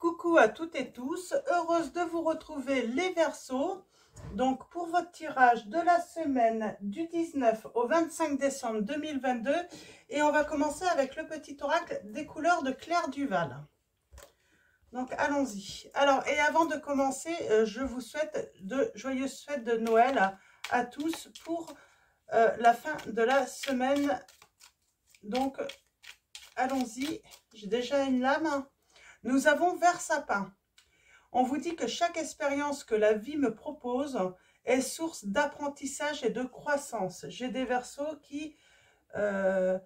Coucou à toutes et tous, heureuse de vous retrouver les Verseaux. Donc pour votre tirage de la semaine du 19 au 25 décembre 2022 et on va commencer avec le petit oracle des couleurs de Claire Duval. Donc allons-y. Alors et avant de commencer, je vous souhaite de joyeuses fêtes de Noël à tous pour la fin de la semaine. Donc allons-y, j'ai déjà une lame. Nous avons Vert Sapin. On vous dit que chaque expérience que la vie me propose est source d'apprentissage et de croissance. J'ai des Verseaux qui vont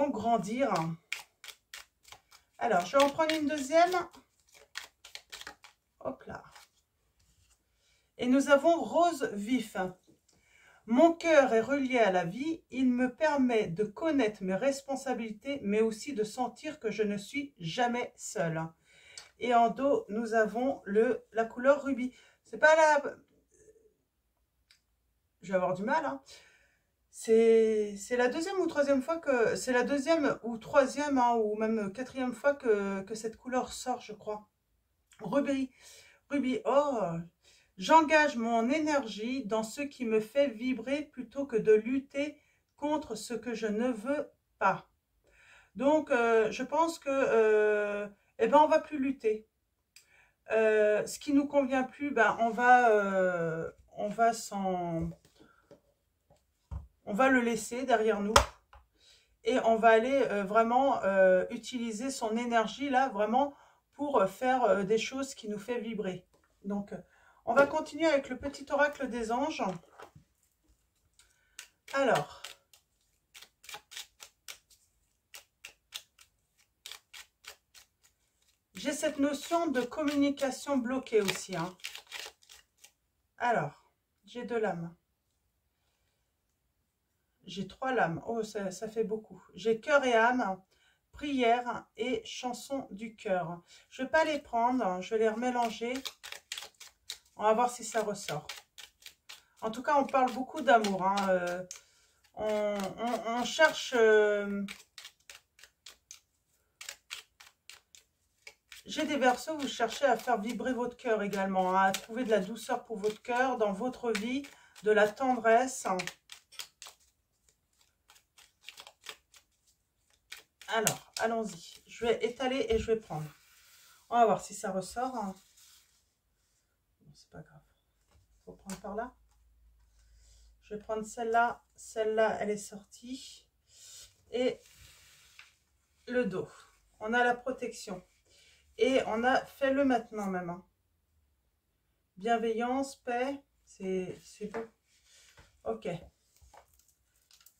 grandir. Alors, je vais en prendre une deuxième. Hop là. Et nous avons Rose Vif. Mon cœur est relié à la vie. Il me permet de connaître mes responsabilités, mais aussi de sentir que je ne suis jamais seule. Et en dos, nous avons la couleur rubis. C'est pas la... Je vais avoir du mal, hein. C'est la deuxième ou troisième fois que... C'est la deuxième ou troisième, hein, ou même quatrième fois que cette couleur sort, je crois. Rubis. Rubis. Oh, j'engage mon énergie dans ce qui me fait vibrer plutôt que de lutter contre ce que je ne veux pas. Donc, je pense que... on va plus lutter. Ce qui nous convient plus, on va le laisser derrière nous et on va aller vraiment utiliser son énergie là vraiment pour faire des choses qui nous fait vibrer. Donc on va continuer avec le petit oracle des anges. Alors j'ai cette notion de communication bloquée aussi, hein. Alors j'ai 2 lames. J'ai 3 lames. Oh, ça fait beaucoup. J'ai cœur et âme, prière et chanson du cœur. Je ne vais pas les prendre. Je vais les remélanger. On va voir si ça ressort. En tout cas, on parle beaucoup d'amour, hein. On cherche... J'ai des Verseaux, vous cherchez à faire vibrer votre cœur également, hein, à trouver de la douceur pour votre cœur dans votre vie, de la tendresse. Alors, allons-y. Je vais étaler et je vais prendre. On va voir si ça ressort. Bon, c'est pas grave. Il faut prendre par là. Je vais prendre celle-là. Celle-là, elle est sortie. Et le dos. On a la protection. Et on a fait le maintenant même, hein. Bienveillance, paix. C'est beau. Ok.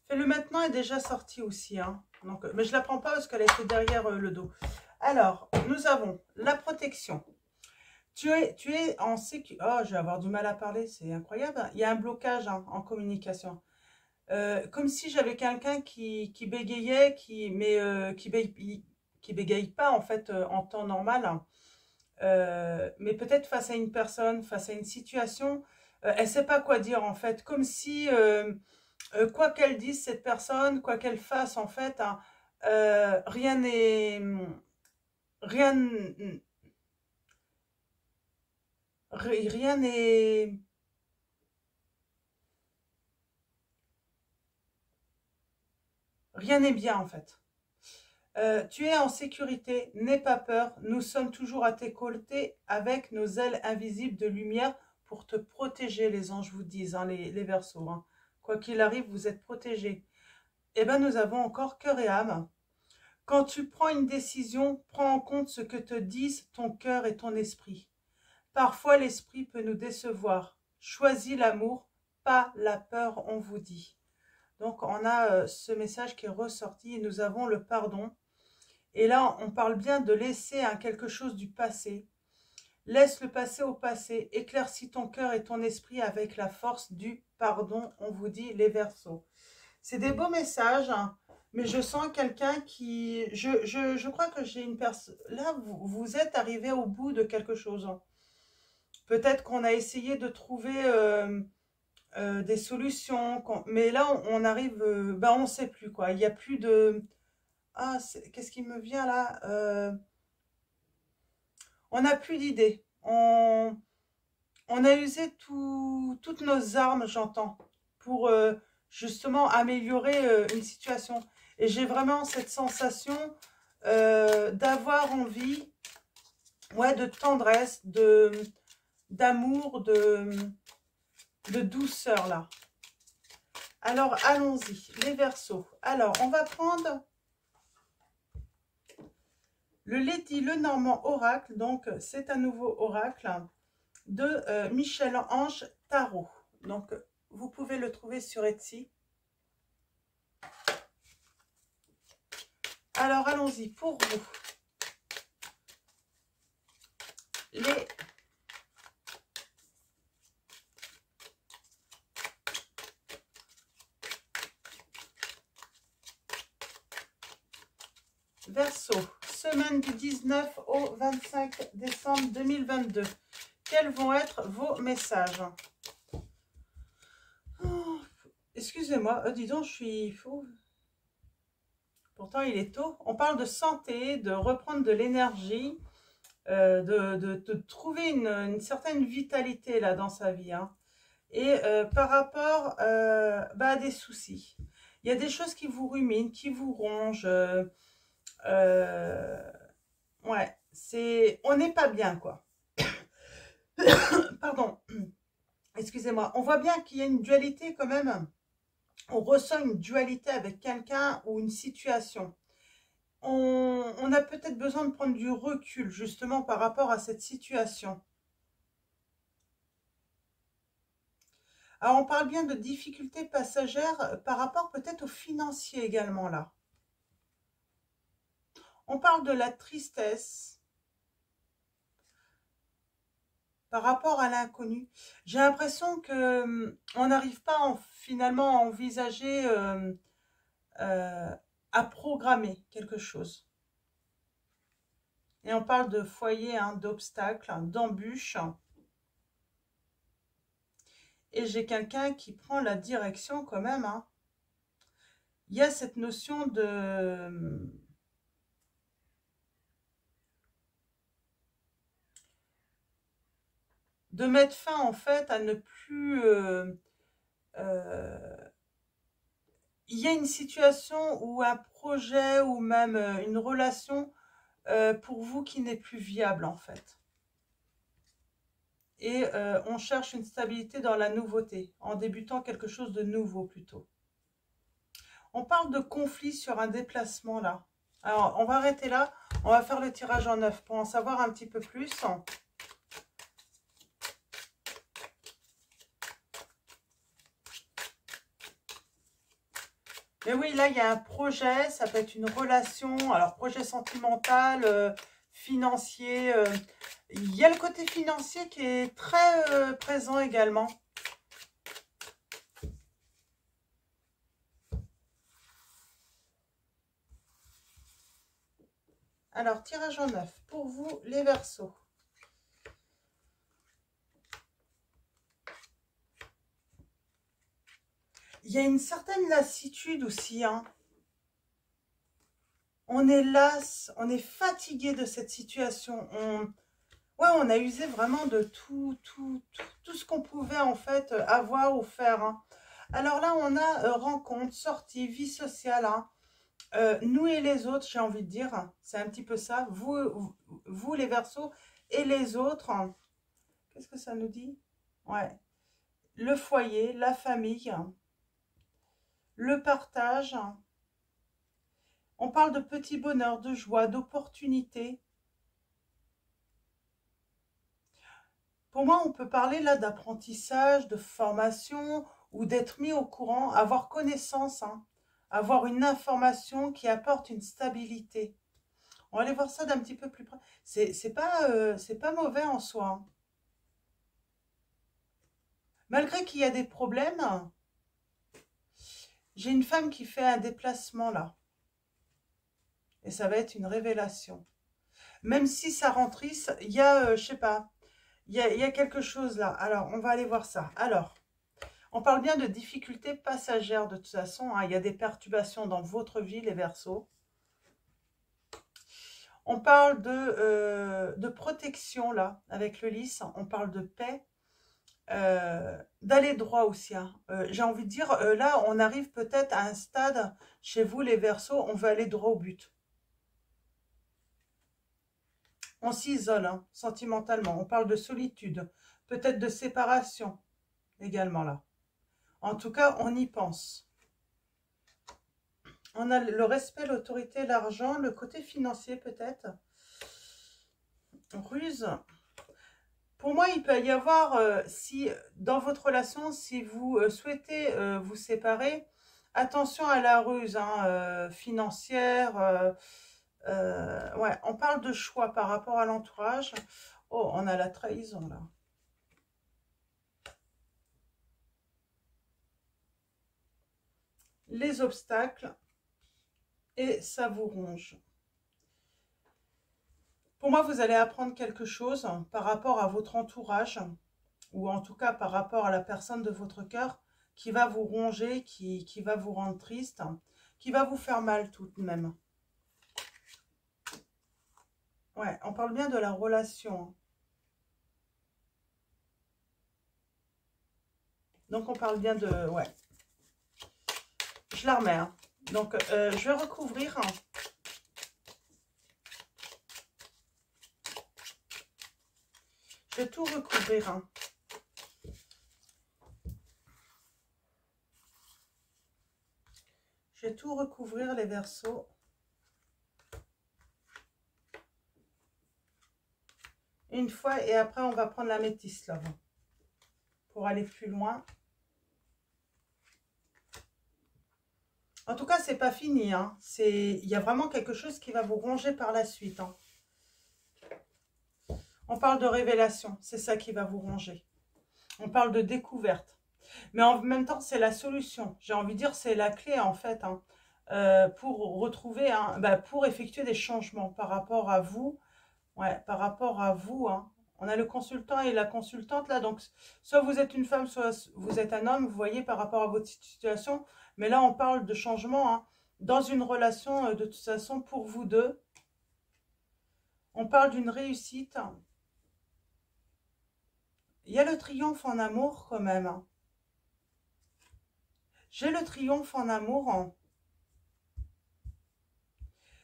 Fait le maintenant est déjà sorti aussi, hein. Donc, mais je ne la prends pas parce qu'elle était derrière le dos. Alors, nous avons la protection. Tu es en sécurité. Oh, je vais avoir du mal à parler, c'est incroyable. Il y a un blocage, hein, en communication. Comme si j'avais quelqu'un qui bégayait, qui bégaye pas en fait en temps normal. Mais peut-être face à une personne, face à une situation, elle ne sait pas quoi dire en fait. Comme si... quoi qu'elle dise cette personne, quoi qu'elle fasse en fait, hein, rien n'est rien rien n'est rien n'est bien en fait. Tu es en sécurité, n'aie pas peur, nous sommes toujours à tes côtés avec nos ailes invisibles de lumière pour te protéger, les anges vous disent, hein, les Verseaux, hein. Quoi qu'il arrive, vous êtes protégés. Et bien nous avons encore cœur et âme. Quand tu prends une décision, prends en compte ce que te disent ton cœur et ton esprit. Parfois, l'esprit peut nous décevoir. Choisis l'amour, pas la peur, on vous dit. Donc, on a ce message qui est ressorti et nous avons le pardon. Et là, on parle bien de laisser quelque chose du passé. Laisse le passé au passé. Éclaircis ton cœur et ton esprit avec la force du pardon, on vous dit, les Verseaux. C'est des beaux messages, hein. Mais je sens quelqu'un qui... Je crois que j'ai une personne... Là, vous êtes arrivé au bout de quelque chose. Peut-être qu'on a essayé de trouver des solutions. Mais là, on arrive... on ne sait plus, quoi. Il n'y a plus de... Ah, qu'est-ce qui me vient là On n'a plus d'idées. On a usé toutes nos armes, j'entends, pour justement améliorer une situation. Et j'ai vraiment cette sensation d'avoir envie, ouais, de tendresse, d'amour, de douceur là. Alors, allons-y, les Verseaux. Alors, on va prendre le Lady Lenormand Oracle. Donc, c'est un nouveau oracle de Michel-Ange Tarot. Donc, vous pouvez le trouver sur Etsy. Alors, allons-y, pour vous. Les Verseaux, semaine du 19 au 25 décembre 2022. Quels vont être vos messages? Oh, excusez-moi, dis donc, je suis fou. Pourtant, il est tôt. On parle de santé, de reprendre de l'énergie, de trouver une certaine vitalité là dans sa vie. Hein. Et par rapport à des soucis. Il y a des choses qui vous ruminent, qui vous rongent. Ouais, on n'est pas bien, quoi. Pardon. Excusez-moi. On voit bien qu'il y a une dualité quand même. On ressent une dualité avec quelqu'un ou une situation. On a peut-être besoin de prendre du recul justement par rapport à cette situation. Alors on parle bien de difficultés passagères par rapport peut-être au financier également là. On parle de la tristesse par rapport à l'inconnu. J'ai l'impression que on n'arrive pas finalement à envisager, à programmer quelque chose. Et on parle de foyer, hein, d'obstacles, d'embûches. Et j'ai quelqu'un qui prend la direction quand même. Hein. Il y a cette notion de mettre fin en fait à ne plus... il y a une situation ou un projet ou même une relation pour vous qui n'est plus viable en fait. Et on cherche une stabilité dans la nouveauté, en débutant quelque chose de nouveau plutôt. On parle de conflit sur un déplacement là. Alors, on va arrêter là. On va faire le tirage en 9 pour en savoir un petit peu plus. Mais oui, là, il y a un projet. Ça peut être une relation. Alors, projet sentimental, financier. Il y a le côté financier qui est très présent également. Alors, tirage en 9 pour vous, les Verseaux. Il y a une certaine lassitude aussi. Hein. On est las, on est fatigué de cette situation. Ouais, on a usé vraiment de tout ce qu'on pouvait en fait avoir ou faire. Hein. Alors là, on a rencontre, sortie, vie sociale. Hein. Nous et les autres, j'ai envie de dire. C'est un petit peu ça. Vous les Verseaux et les autres. Qu'est-ce que ça nous dit? Ouais. Le foyer, la famille, le partage. On parle de petits bonheurs, de joie, d'opportunités. Pour moi, on peut parler là d'apprentissage, de formation ou d'être mis au courant, avoir connaissance, hein, avoir une information qui apporte une stabilité. On va aller voir ça d'un petit peu plus près. C'est pas mauvais en soi. Hein. Malgré qu'il y a des problèmes, j'ai une femme qui fait un déplacement là. Et ça va être une révélation. Même si ça rentrisse, il y a, je sais pas, il y a quelque chose là. Alors, on va aller voir ça. Alors, on parle bien de difficultés passagères de toute façon. Hein. Il y a des perturbations dans votre vie, les Verseaux. On parle de protection, là, avec le lys. On parle de paix. D'aller droit aussi. Hein. J'ai envie de dire, là, on arrive peut-être à un stade, chez vous, les Verseaux, on veut aller droit au but. On s'isole, hein, sentimentalement. On parle de solitude, peut-être de séparation également, là. En tout cas, on y pense. On a le respect, l'autorité, l'argent, le côté financier peut-être. Ruse. Pour moi, il peut y avoir, si dans votre relation, si vous souhaitez vous séparer, attention à la ruse hein, financière. Ouais, on parle de choix par rapport à l'entourage. Oh, on a la trahison là. Les obstacles et ça vous ronge. Pour moi, vous allez apprendre quelque chose par rapport à votre entourage, ou en tout cas par rapport à la personne de votre cœur, qui va vous ronger, qui va vous rendre triste, qui va vous faire mal tout de même. Ouais, on parle bien de la relation. Donc on parle bien de... Ouais. Je la remets. Hein. Donc je vais recouvrir... Je vais tout recouvrir. Hein. Je vais tout recouvrir les Verseaux. Une fois et après on va prendre la métisse là pour aller plus loin. En tout cas, c'est pas fini. Hein. Il y a vraiment quelque chose qui va vous ronger par la suite. Hein. On parle de révélation. C'est ça qui va vous ronger. On parle de découverte. Mais en même temps, c'est la solution. J'ai envie de dire, c'est la clé en fait. Hein, pour retrouver, pour effectuer des changements par rapport à vous. Ouais, par rapport à vous. Hein. On a le consultant et la consultante là. Donc, soit vous êtes une femme, soit vous êtes un homme. Vous voyez par rapport à votre situation. Mais là, on parle de changement hein, dans une relation de toute façon pour vous deux. On parle d'une réussite. Il y a le triomphe en amour quand même. Hein. J'ai le triomphe en amour. Hein.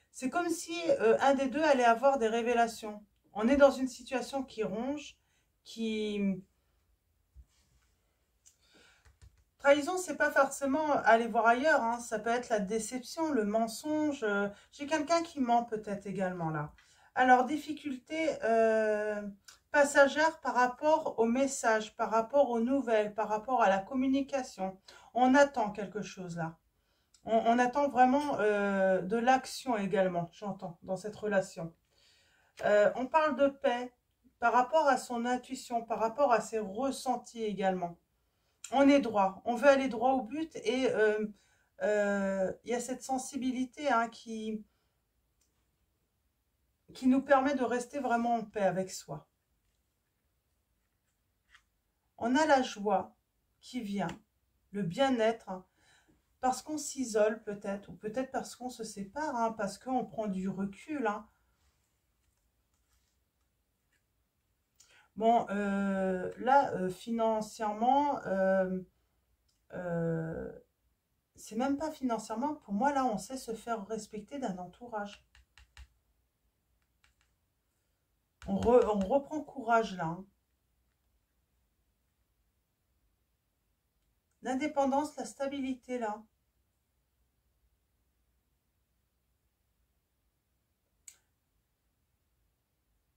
C'est comme si un des deux allait avoir des révélations. On est dans une situation qui ronge, qui... Trahison, c'est pas forcément aller voir ailleurs, hein. Ça peut être la déception, le mensonge. J'ai quelqu'un qui ment peut-être également là. Alors, difficulté passagère par rapport aux messages, par rapport aux nouvelles, par rapport à la communication. On attend quelque chose là. On attend vraiment de l'action également, j'entends, dans cette relation. On parle de paix par rapport à son intuition, par rapport à ses ressentis également. On est droit, on veut aller droit au but et il y a cette sensibilité hein, qui nous permet de rester vraiment en paix avec soi. On a la joie qui vient, le bien-être, hein, parce qu'on s'isole peut-être, ou peut-être parce qu'on se sépare, hein, parce qu'on prend du recul. Hein. Bon, là, financièrement, c'est même pas financièrement. Pour moi, là, on sait se faire respecter d'un entourage. On reprend courage, là. Hein. L'indépendance, la stabilité, là.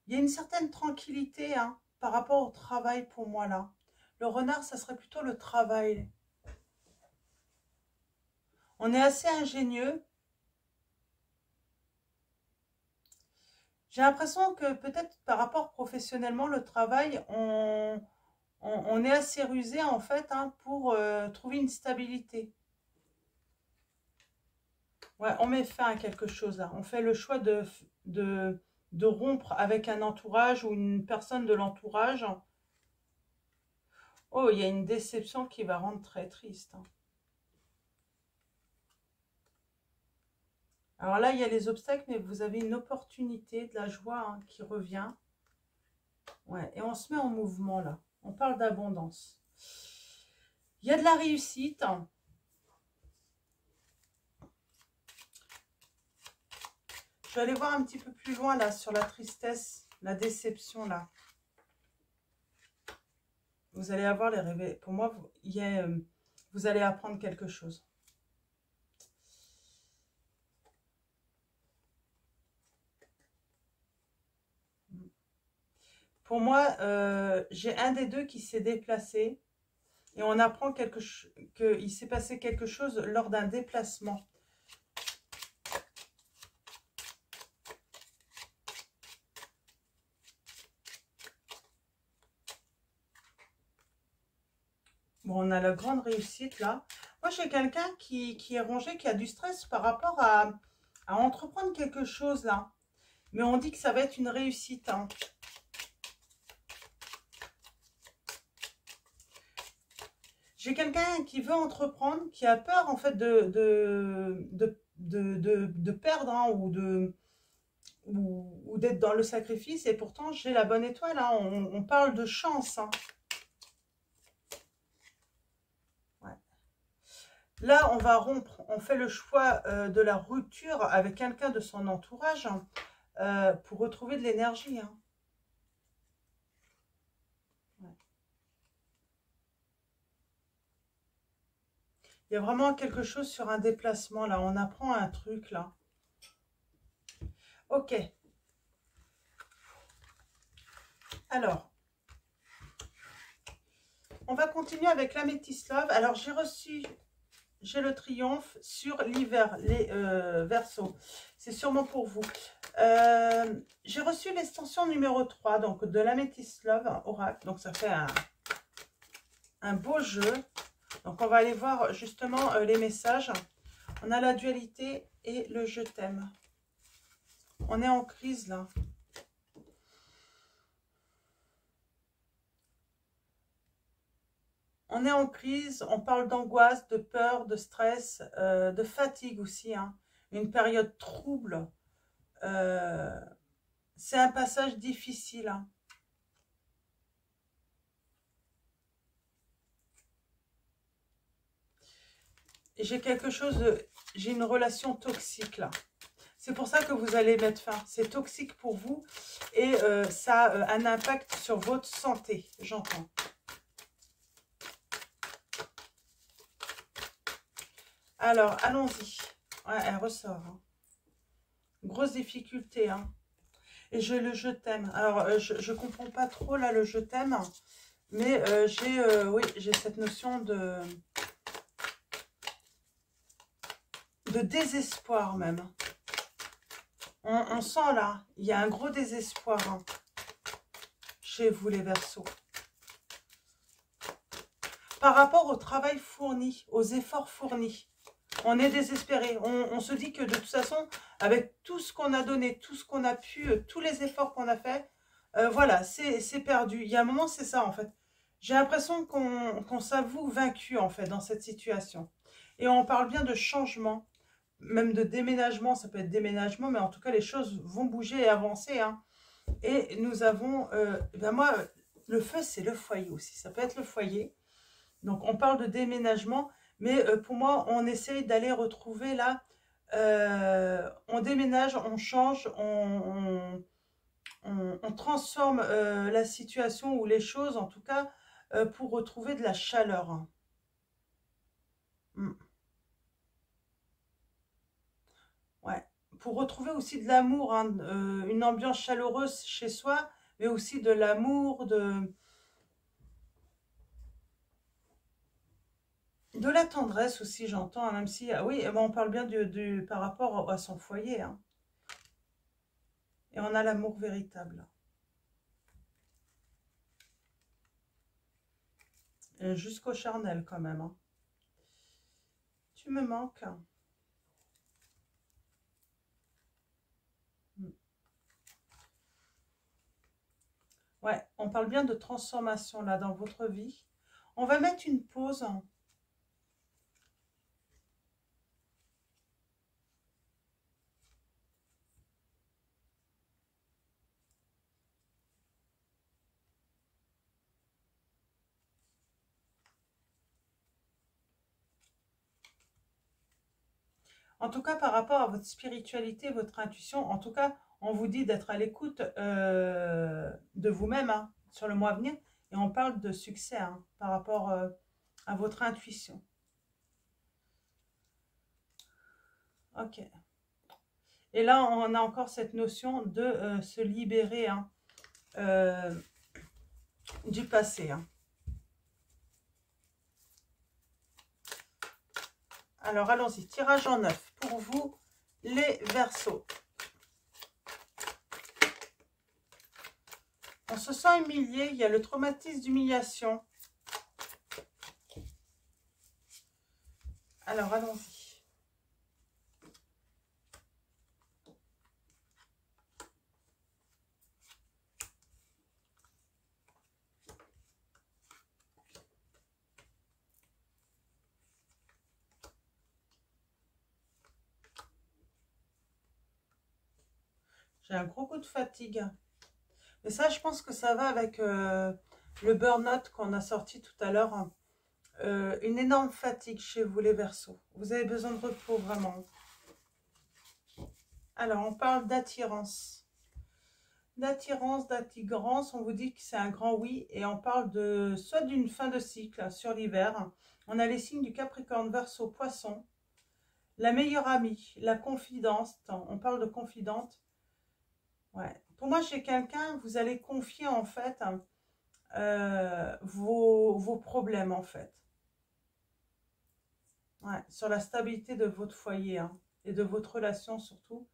Il y a une certaine tranquillité hein, par rapport au travail pour moi, là. Le renard, ça serait plutôt le travail. On est assez ingénieux. J'ai l'impression que peut-être par rapport professionnellement, le travail, on est assez rusé en fait hein, pour trouver une stabilité. Ouais, on met fin à quelque chose là. On fait le choix de rompre avec un entourage ou une personne de l'entourage. Oh, il y a une déception qui va rendre très triste. Hein. Alors là, il y a les obstacles, mais vous avez une opportunité, de la joie hein, qui revient. Ouais, et on se met en mouvement là. On parle d'abondance. Il y a de la réussite. Je vais aller voir un petit peu plus loin là sur la tristesse, la déception là. Vous allez avoir les révélations. Pour moi, vous allez apprendre quelque chose. Pour moi, j'ai un des deux qui s'est déplacé et on apprend qu'il s'est passé quelque chose lors d'un déplacement. Bon, on a la grande réussite là. Moi, j'ai quelqu'un qui est rongé, qui a du stress par rapport à entreprendre quelque chose là. Mais on dit que ça va être une réussite. Hein. J'ai quelqu'un qui veut entreprendre, qui a peur en fait de perdre hein, ou d'être dans le sacrifice. Et pourtant, j'ai la bonne étoile. Hein. On parle de chance. Hein. Ouais. Là, on va rompre. On fait le choix de la rupture avec quelqu'un de son entourage hein, pour retrouver de l'énergie. Hein. Ouais. Il y a vraiment quelque chose sur un déplacement là. On apprend un truc là. Ok. Alors, on va continuer avec l'améthyste love. Alors, j'ai le triomphe sur l'hiver, les Verseaux. C'est sûrement pour vous. J'ai reçu l'extension numéro 3, donc de l'améthyste love, oracle. Donc, ça fait un beau jeu. Donc, on va aller voir justement les messages. On a la dualité et le je t'aime. On est en crise là. On est en crise, on parle d'angoisse, de peur, de stress, de fatigue aussi. Hein. Une période trouble. C'est un passage difficile. Hein. J'ai quelque chose j'ai une relation toxique là. C'est pour ça que vous allez mettre fin. C'est toxique pour vous et ça a un impact sur votre santé, j'entends. Alors, allons-y. Ouais, elle ressort. Hein. Grosse difficulté. Hein. Et je t'aime. Alors, je comprends pas trop là le je t'aime. Mais oui, j'ai cette notion de désespoir même. On sent là, il y a un gros désespoir hein, chez vous les Verseaux. Par rapport au travail fourni, aux efforts fournis. On est désespéré. On se dit que de toute façon, avec tout ce qu'on a donné, tout ce qu'on a pu, tous les efforts qu'on a fait, voilà, c'est perdu. Il y a un moment, c'est ça en fait. J'ai l'impression qu'on s'avoue vaincu en fait dans cette situation. Et on parle bien de changement, même de déménagement. Ça peut être déménagement, mais en tout cas, les choses vont bouger et avancer. Hein. Et nous avons, ben moi, le feu, c'est le foyer aussi. Ça peut être le foyer. Donc, on parle de déménagement. Mais pour moi, on essaye d'aller retrouver là, on déménage, on change, on transforme la situation ou les choses, en tout cas, pour retrouver de la chaleur. Hein. Mm. Ouais. Pour retrouver aussi de l'amour, hein, une ambiance chaleureuse chez soi, mais aussi de l'amour, de la tendresse aussi, j'entends, hein, même si, ah oui, on parle bien par rapport à son foyer. Hein. Et on a l'amour véritable. Jusqu'au charnel quand même. Hein. Tu me manques. Mm. Ouais, on parle bien de transformation là dans votre vie. On va mettre une pause. Hein. En tout cas, par rapport à votre spiritualité, votre intuition, en tout cas, on vous dit d'être à l'écoute de vous-même hein, sur le mois à venir. Et on parle de succès hein, par rapport à votre intuition. Ok. Et là, on a encore cette notion de se libérer hein, du passé. Hein. Alors, allons-y. Tirage en 9 pour vous, les Verseaux. On se sent humilié. Il y a le traumatisme d'humiliation. Alors, allons-y. J'ai un gros coup de fatigue. Mais ça, je pense que ça va avec le burn-out qu'on a sorti tout à l'heure. Hein. Une énorme fatigue chez vous, les Verseaux. Vous avez besoin de repos, vraiment. Alors, on parle d'attirance. D'attirance, on vous dit que c'est un grand oui. Et on parle de soit d'une fin de cycle sur l'hiver. On a les signes du Capricorne, Verseau, Poisson. La meilleure amie, la confidente. On parle de confidente. Ouais. Pour moi, chez quelqu'un, vous allez confier en fait vos problèmes en fait. Ouais, sur la stabilité de votre foyer hein, et de votre relation surtout.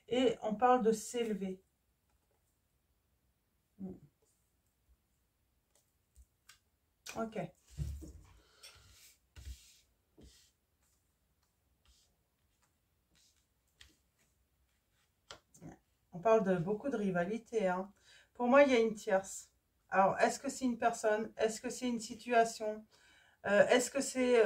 Et on parle de s'élever. Ok. On parle de beaucoup de rivalité. Hein. Pour moi, il y a une tierce. Alors, est-ce que c'est une personne? Est-ce que c'est une situation? Est-ce que c'est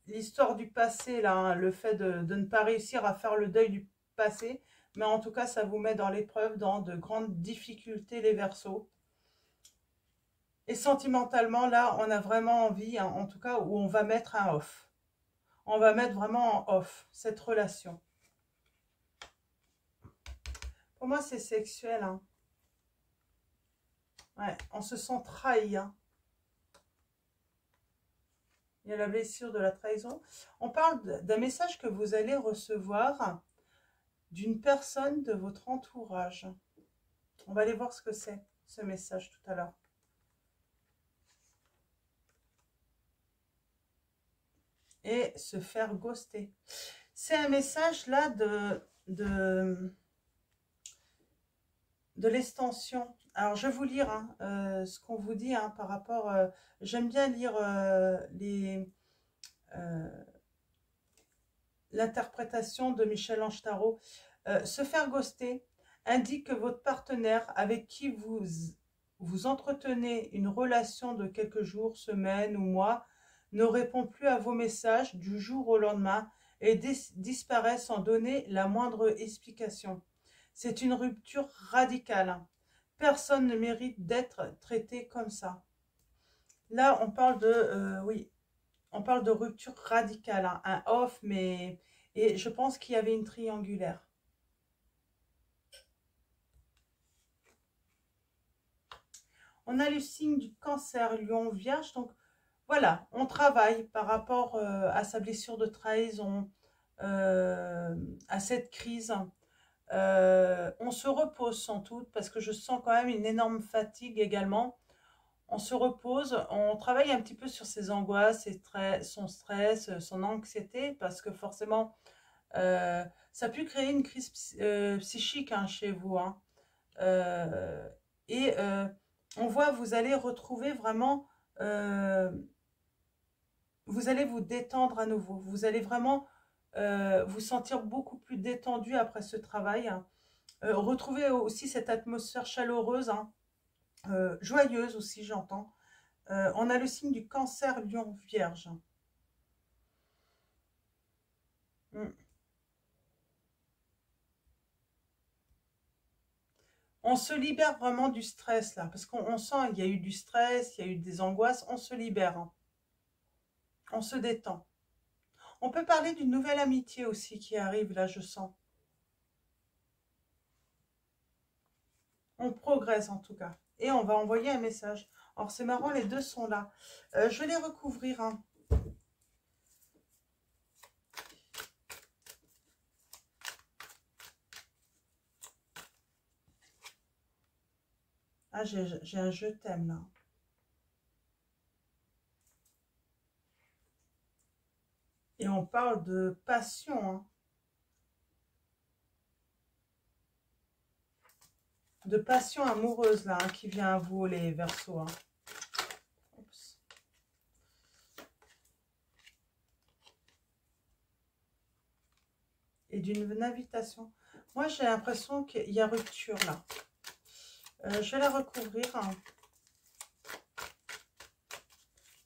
l'histoire du passé, là, hein, le fait de ne pas réussir à faire le deuil du passé? Mais en tout cas, ça vous met dans l'épreuve, dans de grandes difficultés, les Verseaux. Et sentimentalement, là, on a vraiment envie, hein, en tout cas, où on va mettre un off. On va mettre vraiment en off cette relation. Pour moi, c'est sexuel. Hein. Ouais, on se sent trahi. Hein. Il y a la blessure de la trahison. On parle d'un message que vous allez recevoir d'une personne de votre entourage. On va aller voir ce que c'est, ce message, tout à l'heure. Et se faire ghoster. C'est un message, là, de l'extension. Alors, je vais vous lire hein, ce qu'on vous dit hein, par rapport... J'aime bien lire l'interprétation de Michel-Ange Tarot. Se faire ghoster indique que votre partenaire avec qui vous entretenez une relation de quelques jours, semaines ou mois ne répond plus à vos messages du jour au lendemain et disparaît sans donner la moindre explication. C'est une rupture radicale. Personne ne mérite d'être traité comme ça. Là, on parle de, oui, on parle de rupture radicale, hein, un off, mais... Et je pense qu'il y avait une triangulaire. On a le signe du Cancer, Lion, Vierge. Donc, voilà, on travaille par rapport à sa blessure de trahison, à cette crise. On se repose sans doute, parce que je sens quand même une énorme fatigue également. On se repose, on travaille un petit peu sur ses angoisses, son stress, son anxiété, parce que forcément, ça a pu créer une crise psychique hein, chez vous. Hein. Euh, et on voit, vous allez retrouver vraiment, vous allez vous détendre à nouveau. Vous allez vraiment vous sentir beaucoup plus détendu après ce travail. Hein. Retrouver aussi cette atmosphère chaleureuse, hein, joyeuse aussi, j'entends. On a le signe du Cancer, Lion, Vierge. Mm. On se libère vraiment du stress là, parce qu'on sent qu'il y a eu du stress, il y a eu des angoisses, on se libère, hein. On se détend. On peut parler d'une nouvelle amitié aussi qui arrive, là, je sens. On progresse en tout cas. Et on va envoyer un message. Alors, c'est marrant, les deux sont là. Je vais les recouvrir, hein. Ah, j'ai un je t'aime, là. Et on parle de passion, hein. De passion amoureuse, là, hein, qui vient à vous, les Verseaux, hein. Oups. Et d'une invitation. Moi, j'ai l'impression qu'il y a rupture, là. Je vais la recouvrir, hein.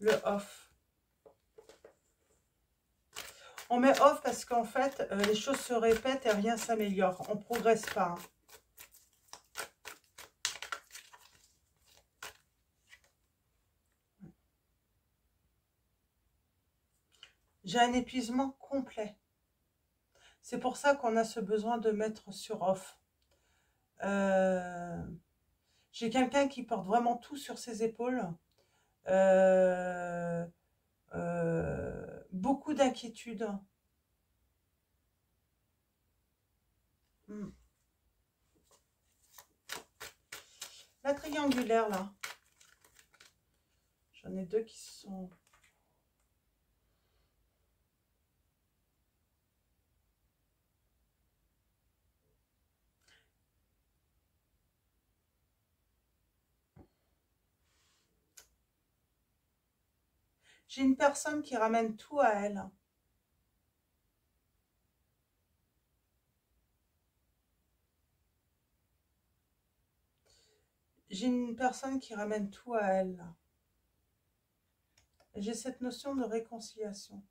Le off. On met off parce qu'en fait, les choses se répètent et rien s'améliore. On ne progresse pas, hein. J'ai un épuisement complet. C'est pour ça qu'on a ce besoin de mettre sur off. J'ai quelqu'un qui porte vraiment tout sur ses épaules. Beaucoup d'inquiétudes. La triangulaire, là. J'en ai deux qui sont... J'ai une personne qui ramène tout à elle. J'ai une personne qui ramène tout à elle. J'ai cette notion de réconciliation.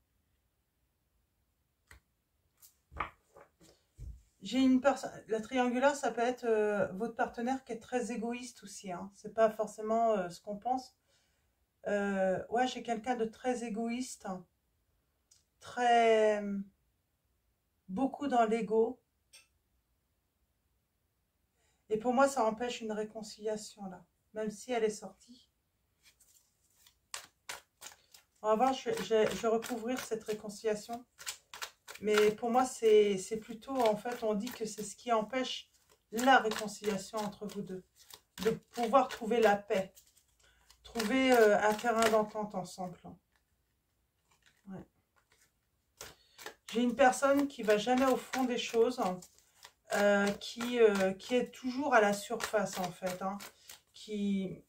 J'ai une personne... La triangulaire, ça peut être votre partenaire qui est très égoïste aussi. Hein. C'est pas forcément ce qu'on pense. Ouais, j'ai quelqu'un de très égoïste. Très... beaucoup dans l'ego. Et pour moi, ça empêche une réconciliation, là. Même si elle est sortie. On va voir, je vais recouvrir cette réconciliation. Mais pour moi, c'est plutôt, en fait, on dit que c'est ce qui empêche la réconciliation entre vous deux. De pouvoir trouver la paix. Trouver un terrain d'entente ensemble. Ouais. J'ai une personne qui va jamais au fond des choses. Qui est toujours à la surface, en fait. Hein, qui...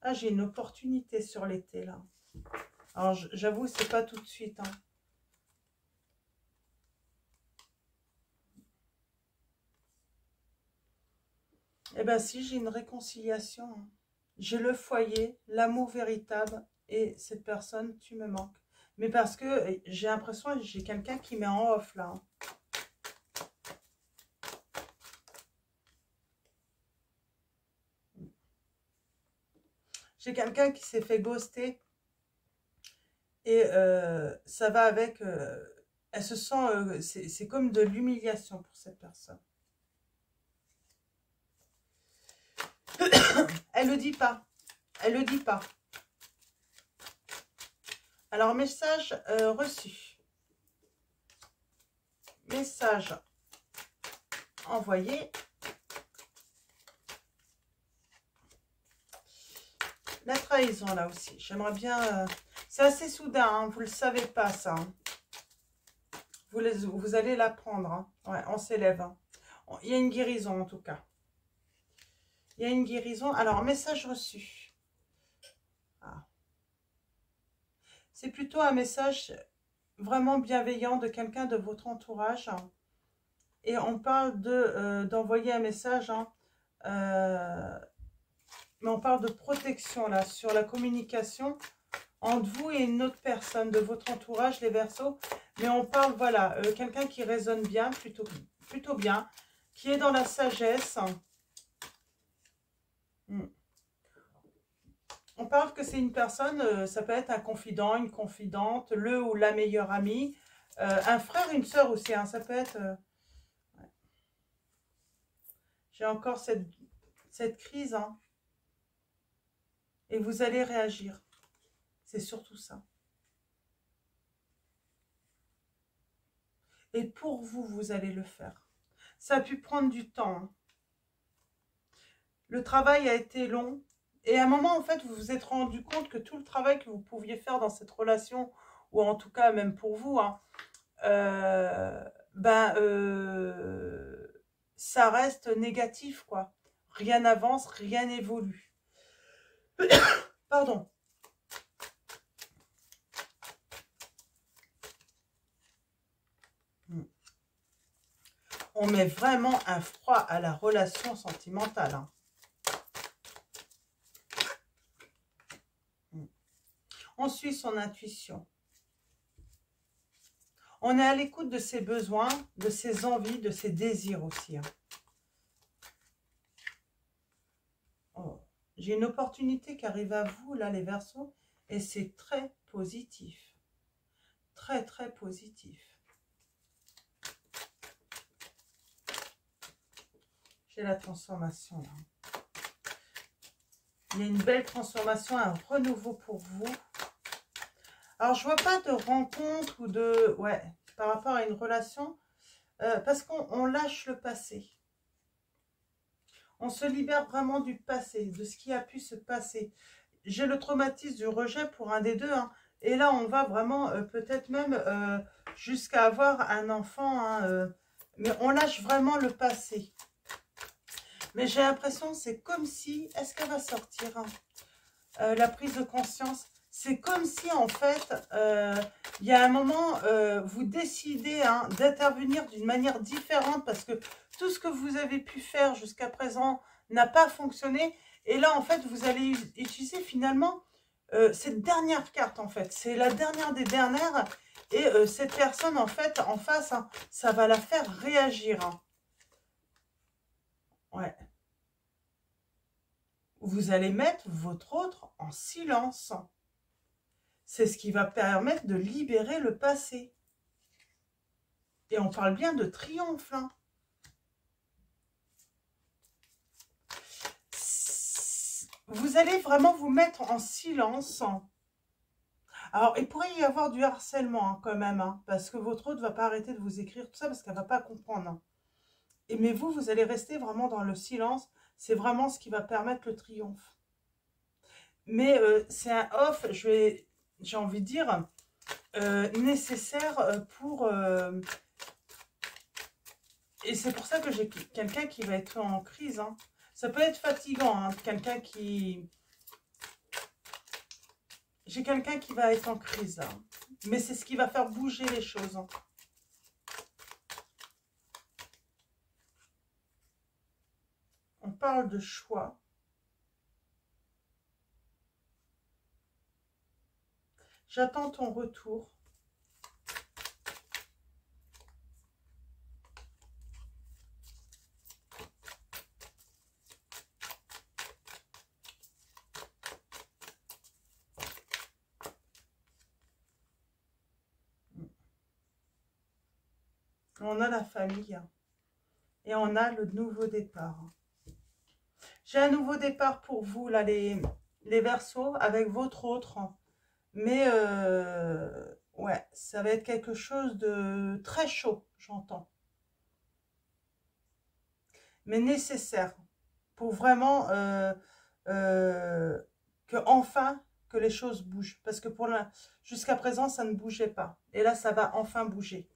Ah, j'ai une opportunité sur l'été, là. Alors, j'avoue, c'est pas tout de suite. Hein. Eh bien, si, j'ai une réconciliation. Hein. J'ai le foyer, l'amour véritable, et cette personne, tu me manques. Mais parce que j'ai l'impression que j'ai quelqu'un qui met en off, là. Hein. J'ai quelqu'un qui s'est fait ghoster. Et ça va avec... elle se sent... c'est comme de l'humiliation pour cette personne. Elle ne le dit pas. Elle ne le dit pas. Alors, message reçu. Message envoyé. La trahison, là aussi. J'aimerais bien... c'est assez soudain, hein, vous ne le savez pas, ça. Hein. Vous allez l'apprendre. Hein. Ouais, on s'élève. Hein. Il y a une guérison, en tout cas. Il y a une guérison. Alors, message reçu. Ah. C'est plutôt un message vraiment bienveillant de quelqu'un de votre entourage. Hein. Et on parle d'envoyer un message... Hein, mais on parle de protection, là, sur la communication entre vous et une autre personne de votre entourage, les Verseaux. Mais on parle, voilà, quelqu'un qui résonne bien, plutôt bien, qui est dans la sagesse. On parle que c'est une personne, ça peut être un confident, une confidente, le ou la meilleure amie, un frère, une sœur aussi, hein, ça peut être... ouais. J'ai encore cette crise, hein, et vous allez réagir. C'est surtout ça. Et pour vous, vous allez le faire. Ça a pu prendre du temps, hein. Le travail a été long. Et à un moment, en fait, vous vous êtes rendu compte que tout le travail que vous pouviez faire dans cette relation, ou en tout cas même pour vous, hein, euh, ben, ça reste négatif, quoi. Rien n'avance, rien n'évolue. Pardon. On met vraiment un froid à la relation sentimentale, hein. On suit son intuition. On est à l'écoute de ses besoins, de ses envies, de ses désirs aussi, hein. Oh. J'ai une opportunité qui arrive à vous, là, les Verseaux, et c'est très positif. Très, très positif. J'ai la transformation, là. Il y a une belle transformation, un renouveau pour vous. Alors, je vois pas de rencontre ou de... Ouais, par rapport à une relation, parce qu'on lâche le passé. On se libère vraiment du passé, de ce qui a pu se passer. J'ai le traumatisme du rejet pour un des deux, hein. Et là, on va vraiment peut-être même jusqu'à avoir un enfant, hein, mais on lâche vraiment le passé. Mais j'ai l'impression, c'est comme si... Est-ce qu'elle va sortir, hein, la prise de conscience, c'est comme si, en fait, il y a un moment, vous décidez, hein, d'intervenir d'une manière différente parce que tout ce que vous avez pu faire jusqu'à présent n'a pas fonctionné. Et là, en fait, vous allez utiliser finalement cette dernière carte, en fait. C'est la dernière des dernières. Et cette personne, en fait, en face, hein, ça va la faire réagir, hein. Ouais. Vous allez mettre votre autre en silence. C'est ce qui va permettre de libérer le passé. Et on parle bien de triomphe, hein. Vous allez vraiment vous mettre en silence. Alors, il pourrait y avoir du harcèlement, hein, quand même, hein, parce que votre autre ne va pas arrêter de vous écrire tout ça parce qu'elle ne va pas comprendre, hein. Mais vous, vous allez rester vraiment dans le silence. C'est vraiment ce qui va permettre le triomphe. Mais c'est un off, j'ai envie de dire, nécessaire pour... et c'est pour ça que j'ai quelqu'un qui va être en crise, hein. Ça peut être fatigant, hein, quelqu'un qui... J'ai quelqu'un qui va être en crise, hein. Mais c'est ce qui va faire bouger les choses, hein. On parle de choix. J'attends ton retour. On a la famille, hein, et on a le nouveau départ. J'ai un nouveau départ pour vous, là, les Verseaux, avec votre autre. Mais, ouais, ça va être quelque chose de très chaud, j'entends. Mais nécessaire pour vraiment que enfin que les choses bougent. Parce que jusqu'à présent, ça ne bougeait pas. Et là, ça va enfin bouger.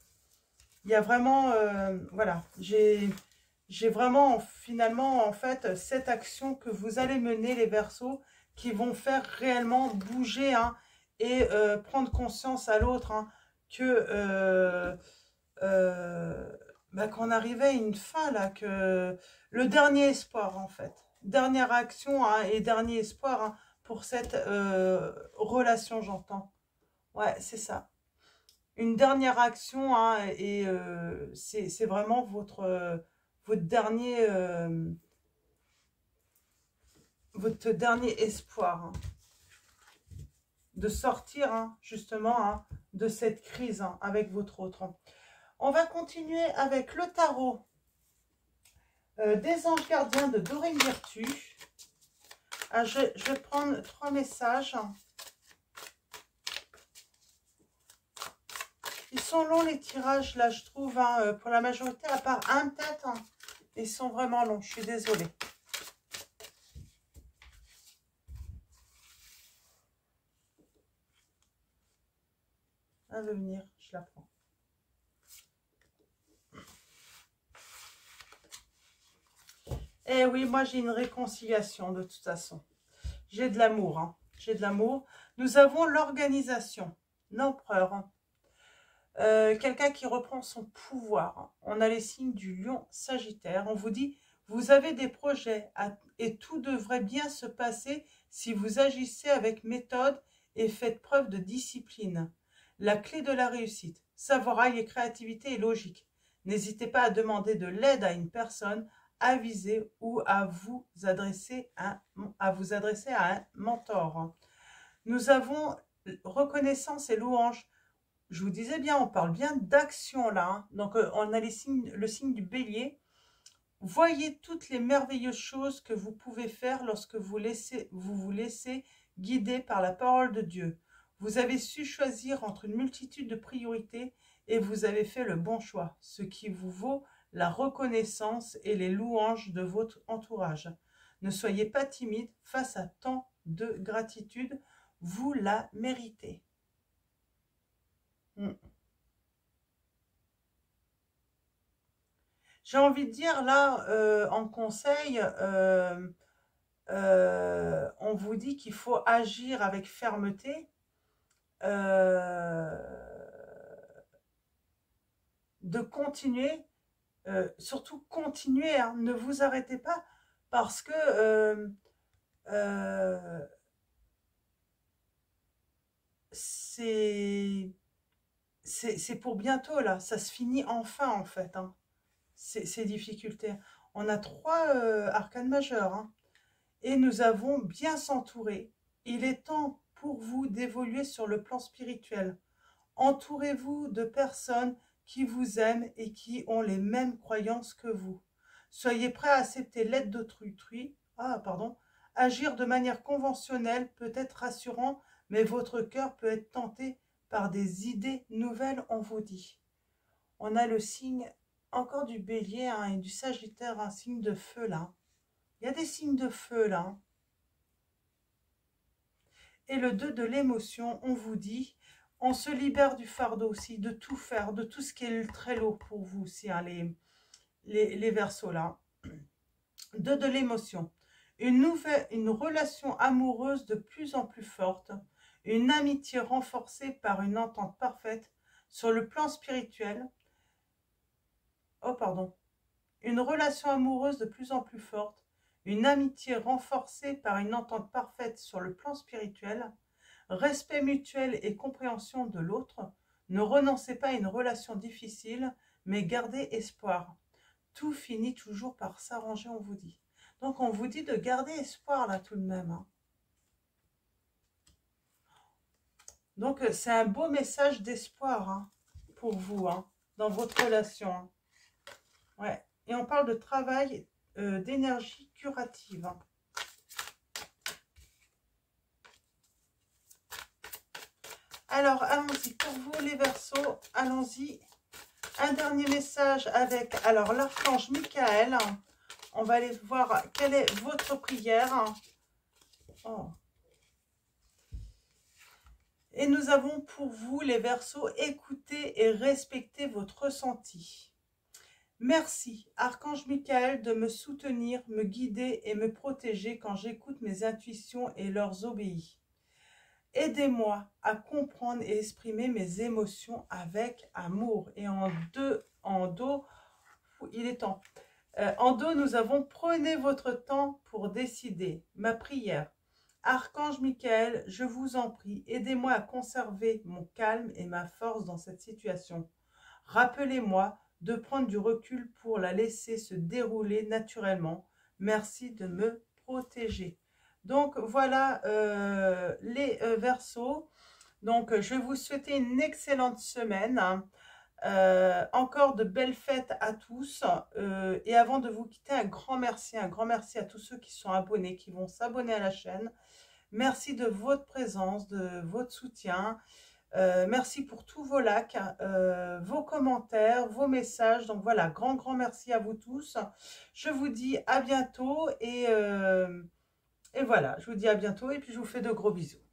Il y a vraiment, voilà, j'ai vraiment finalement, en fait, cette action que vous allez mener, les Verseaux, qui vont faire réellement bouger, hein, et prendre conscience à l'autre, hein, que bah, qu'on arrivait à une fin, là, que le dernier espoir, en fait. Dernière action, hein, et dernier espoir, hein, pour cette relation, j'entends. Ouais, c'est ça. Une dernière action, hein, et c'est vraiment votre dernier espoir, hein. de sortir hein, justement hein, de cette crise hein, avec votre autre. On va continuer avec le tarot des anges gardiens de Dorine Virtue. Ah, je vais prendre 3 messages. Ils sont longs les tirages là, je trouve, hein, pour la majorité, à part un peut-être. Hein, ils sont vraiment longs, je suis désolée. Elle veut venir, je la prends. Eh oui, moi j'ai une réconciliation de toute façon. J'ai de l'amour, hein. J'ai de l'amour. Nous avons l'organisation, l'empereur. Hein. Quelqu'un qui reprend son pouvoir. Hein. On a les signes du lion sagittaire. On vous dit, vous avez des projets et tout devrait bien se passer si vous agissez avec méthode et faites preuve de discipline. La clé de la réussite, savoir et créativité et logique. N'hésitez pas à demander de l'aide à une personne avisée ou à vous adresser à un mentor. Nous avons reconnaissance et louange. Je vous disais bien, on parle bien d'action là. Hein. Donc, on a le signe du bélier. Voyez toutes les merveilleuses choses que vous pouvez faire lorsque vous vous laissez guider par la parole de Dieu. Vous avez su choisir entre une multitude de priorités et vous avez fait le bon choix, ce qui vous vaut la reconnaissance et les louanges de votre entourage. Ne soyez pas timide face à tant de gratitude, vous la méritez. J'ai envie de dire là, en conseil, on vous dit qu'il faut agir avec fermeté, de continuer, surtout continuer, hein, ne vous arrêtez pas parce que c'est pour bientôt là, ça se finit enfin en fait, hein, ces difficultés. On a 3 arcanes majeures, hein, et nous avons bien s'entourer. Il est temps pour vous d'évoluer sur le plan spirituel. Entourez-vous de personnes qui vous aiment et qui ont les mêmes croyances que vous. Soyez prêts à accepter l'aide d'autrui. Agir de manière conventionnelle peut être rassurant, mais votre cœur peut être tenté par des idées nouvelles, on vous dit. On a le signe encore du bélier hein, et du sagittaire, un signe de feu là. Il y a des signes de feu là. Et le 2 de l'émotion, on vous dit, on se libère du fardeau aussi, de tout faire, de tout ce qui est très lourd pour vous aussi, hein, les verseaux là. 2 de l'émotion, une relation amoureuse de plus en plus forte, une amitié renforcée par une entente parfaite sur le plan spirituel. Une relation amoureuse de plus en plus forte, une amitié renforcée par une entente parfaite sur le plan spirituel, respect mutuel et compréhension de l'autre. Ne renoncez pas à une relation difficile, mais gardez espoir. Tout finit toujours par s'arranger, on vous dit. Donc, on vous dit de garder espoir, là, tout de même. Hein. Donc, c'est un beau message d'espoir hein, pour vous, hein, dans votre relation. Hein. Ouais. Et on parle de travail d'énergie curative. Hein. Alors, allons-y. Pour vous, les Verseaux, allons-y. Un dernier message avec, alors, l'archange Michael. On va aller voir quelle est votre prière. Oh. Et nous avons pour vous, les Verseaux, écoutez et respectez votre ressenti. Merci, Archange Michael, de me soutenir, me guider et me protéger quand j'écoute mes intuitions et leur obéis. Aidez-moi à comprendre et exprimer mes émotions avec amour. Et en do, il est temps. En do, nous avons prenez votre temps pour décider. Ma prière. Archange Michael, je vous en prie, aidez-moi à conserver mon calme et ma force dans cette situation. Rappelez-moi de prendre du recul pour la laisser se dérouler naturellement. Merci de me protéger. Donc voilà les Verseaux. Donc je vais vous souhaiter une excellente semaine. Encore de belles fêtes à tous. Et avant de vous quitter, un grand merci à tous ceux qui sont abonnés, qui vont s'abonner à la chaîne. Merci de votre présence, de votre soutien. Merci pour tous vos likes, vos commentaires, vos messages. Donc voilà, grand merci à vous tous. Je vous dis à bientôt et voilà, je vous dis à bientôt et puis je vous fais de gros bisous.